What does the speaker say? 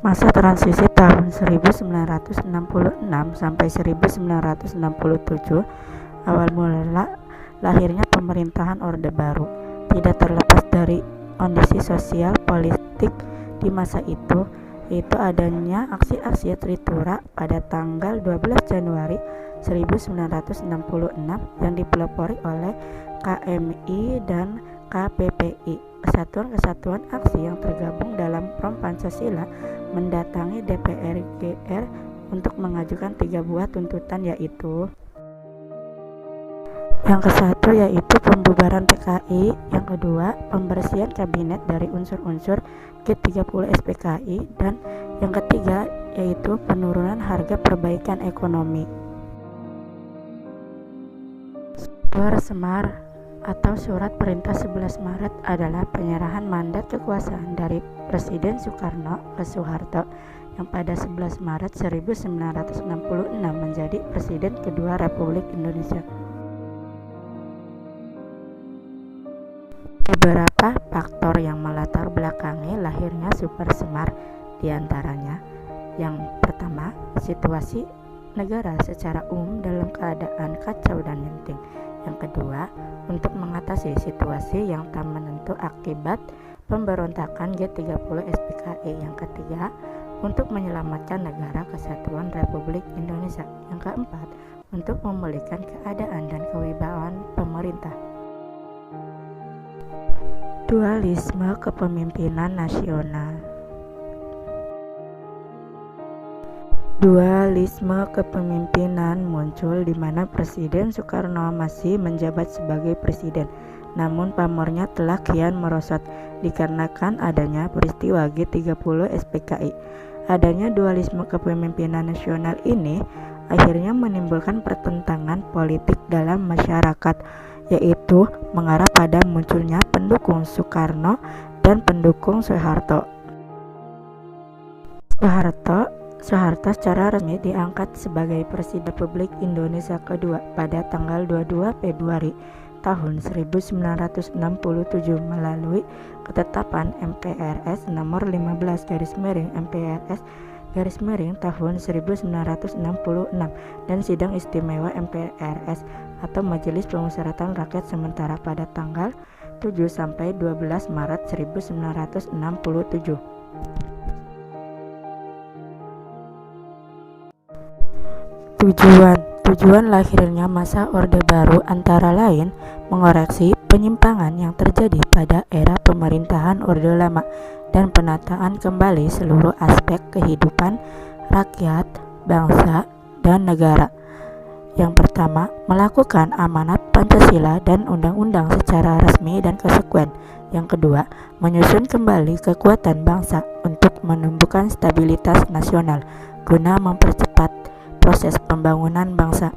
Masa transisi tahun 1966 sampai 1967 awal mula lahirnya pemerintahan Orde Baru. Tidak terlepas dari kondisi sosial politik di masa itu, yaitu adanya aksi-aksi Trikora pada tanggal 12 Januari 1966 yang dipelopori oleh KMI dan KPPI, kesatuan-kesatuan aksi yang tergabung dalam Front Pancasila, mendatangi DPR GR untuk mengajukan 3 buah tuntutan, yaitu yang ke-1 yaitu pembubaran PKI, yang kedua pembersihan kabinet dari unsur-unsur G30 SPKI, dan yang ketiga yaitu penurunan harga perbaikan ekonomi. Super Semar atau Surat Perintah 11 Maret adalah penyerahan mandat kekuasaan dari Presiden Soekarno ke Soeharto yang pada 11 Maret 1966 menjadi Presiden kedua Republik Indonesia. Beberapa faktor yang melatar belakangi lahirnya Super Semar, diantaranya yang pertama, situasi negara secara umum dalam keadaan kacau dan genting. Yang kedua, untuk mengatasi situasi yang tak menentu akibat pemberontakan G30 SPKI. Yang ketiga, untuk menyelamatkan negara kesatuan Republik Indonesia. Yang keempat, untuk memulihkan keadaan dan kewibawaan pemerintah. Dualisme kepemimpinan nasional. Dualisme kepemimpinan muncul di mana Presiden Soekarno masih menjabat sebagai presiden, namun pamornya telah kian merosot dikarenakan adanya peristiwa G30 SPKI. Adanya dualisme kepemimpinan nasional ini akhirnya menimbulkan pertentangan politik dalam masyarakat, yaitu mengarah pada munculnya pendukung Soekarno dan pendukung Soeharto. Soeharto secara resmi diangkat sebagai Presiden Republik Indonesia kedua pada tanggal 22 Februari tahun 1967 melalui ketetapan MPRS nomor 15/MPRS tahun 1966 dan sidang istimewa MPRS atau Majelis Pemusyawaratan Rakyat sementara pada tanggal 7 sampai 12 Maret 1967. Tujuan lahirnya masa Orde Baru antara lain mengoreksi penyimpangan yang terjadi pada era pemerintahan Orde Lama dan penataan kembali seluruh aspek kehidupan rakyat, bangsa, dan negara. Yang pertama, melakukan amanat Pancasila dan undang-undang secara resmi dan konsekuen. Yang kedua, menyusun kembali kekuatan bangsa untuk menumbuhkan stabilitas nasional guna mempercepat proses pembangunan bangsa.